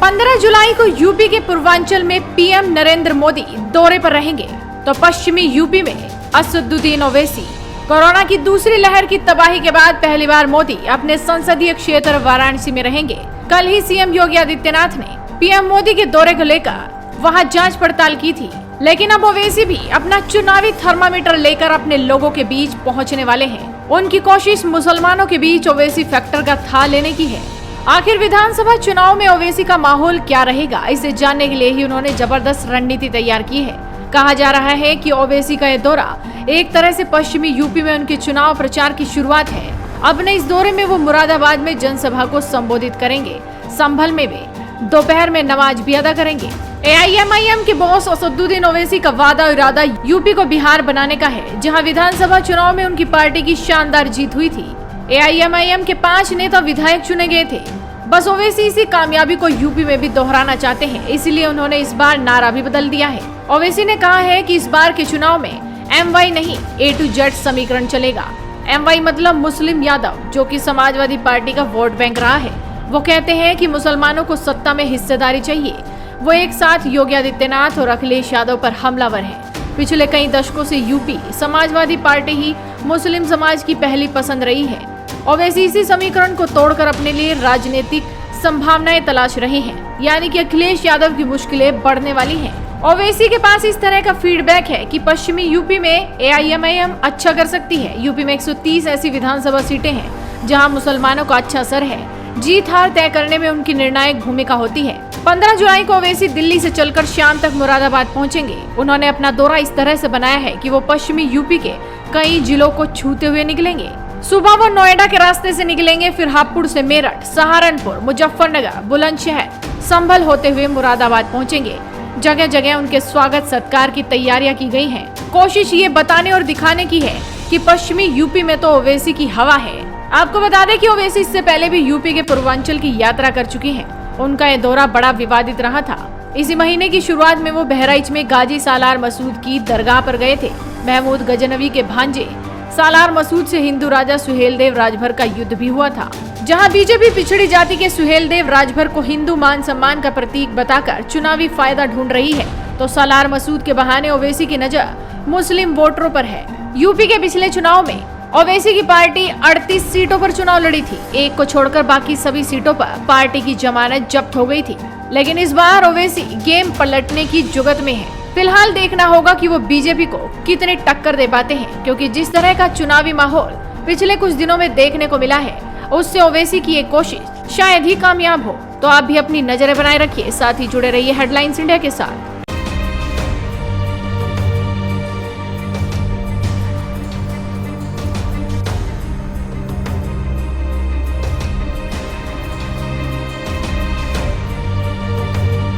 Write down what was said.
15 जुलाई को यूपी के पूर्वांचल में पीएम नरेंद्र मोदी दौरे पर रहेंगे, तो पश्चिमी यूपी में असदुद्दीन ओवैसी। कोरोना की दूसरी लहर की तबाही के बाद पहली बार मोदी अपने संसदीय क्षेत्र वाराणसी में रहेंगे। कल ही सीएम योगी आदित्यनाथ ने पीएम मोदी के दौरे को लेकर वहां जांच पड़ताल की थी, लेकिन अब ओवैसी भी अपना चुनावी थर्मामीटर लेकर अपने लोगों के बीच पहुंचने वाले हैं। उनकी कोशिश मुसलमानों के बीच ओवैसी फैक्टर का था लेने की है। आखिर विधानसभा चुनाव में ओवैसी का माहौल क्या रहेगा, इसे जानने के लिए ही उन्होंने जबरदस्त रणनीति तैयार की है। कहा जा रहा है कि ओवैसी का यह दौरा एक तरह से पश्चिमी यूपी में उनके चुनाव प्रचार की शुरुआत है। अब ने इस दौरे में वो मुरादाबाद में जनसभा को संबोधित करेंगे। संभल में वे दोपहर में नमाज भी अदा करेंगे। एआईएमआईएम के बॉस असदुद्दीन ओवैसी का वादा इरादा यूपी को बिहार बनाने का है, जहां विधानसभा चुनाव में उनकी पार्टी की शानदार जीत हुई थी। एआईएमआईएम के 5 नेता विधायक चुने गए थे। बस ओवैसी इसी कामयाबी को यूपी में भी दोहराना चाहते हैं, इसलिए उन्होंने इस बार नारा भी बदल दिया है। ओवैसी ने कहा है कि इस बार के चुनाव में MY नहीं A to Z समीकरण चलेगा। MY मतलब मुस्लिम यादव, जो कि समाजवादी पार्टी का वोट बैंक रहा है। वो कहते हैं कि मुसलमानों को सत्ता में हिस्सेदारी चाहिए। वो एक साथ योगी आदित्यनाथ और अखिलेश यादव पर हमलावर हैं। पिछले कई दशकों से यूपी समाजवादी पार्टी ही मुस्लिम समाज की पहली पसंद रही है। ओवैसी इसी समीकरण को तोड़कर अपने लिए राजनीतिक संभावनाएं तलाश रहे हैं, यानी कि अखिलेश यादव की मुश्किलें बढ़ने वाली हैं। ओवैसी के पास इस तरह का फीडबैक है कि पश्चिमी यूपी में एआईएमआईएम अच्छा कर सकती है। यूपी में 130 ऐसी विधानसभा सीटें हैं जहां मुसलमानों का अच्छा असर है। जीत हार तय करने में उनकी निर्णायक भूमिका होती है। 15 जुलाई को ओवैसी दिल्ली से चलकर शाम तक मुरादाबाद पहुंचेंगे। उन्होंने अपना दौरा इस तरह से बनाया है कि वो पश्चिमी यूपी के कई जिलों को छूते हुए निकलेंगे। सुबह वो नोएडा के रास्ते से निकलेंगे, फिर हापुड़ से मेरठ, सहारनपुर, मुजफ्फरनगर, बुलंदशहर, संभल होते हुए मुरादाबाद पहुंचेंगे। जगह जगह उनके स्वागत सत्कार की तैयारियां की गई हैं। कोशिश ये बताने और दिखाने की है कि पश्चिमी यूपी में तो ओवैसी की हवा है। आपको बता दें कि ओवैसी इससे पहले भी यूपी के पूर्वांचल की यात्रा कर चुकी हैं। उनका यह दौरा बड़ा विवादित रहा था। इसी महीने की शुरुआत में वो बहराइच में गाजी सालार मसूद की दरगाह पर गए थे। महमूद गजनवी के भांजे सालार मसूद से हिंदू राजा सुहेलदेव राजभर का युद्ध भी हुआ था, जहां बीजेपी पिछड़ी जाति के सुहेलदेव राजभर को हिंदू मान सम्मान का प्रतीक बताकर चुनावी फायदा ढूंढ रही है, तो सालार मसूद के बहाने ओवैसी की नजर मुस्लिम वोटरों पर है। यूपी के पिछले चुनाव में ओवैसी की पार्टी 38 सीटों पर चुनाव लड़ी थी। एक को छोड़कर बाकी सभी सीटों पर पार्टी की जमानत जब्त हो गई थी। लेकिन इस बार ओवैसी गेम पलटने की जुगत में है। फिलहाल देखना होगा कि वो बीजेपी को कितने टक्कर दे पाते हैं, क्योंकि जिस तरह का चुनावी माहौल पिछले कुछ दिनों में देखने को मिला है, उससे ओवैसी की एक कोशिश शायद ही कामयाब हो। तो आप भी अपनी नजरें बनाए रखिए, साथ ही जुड़े रहिए हेडलाइंस इंडिया के साथ।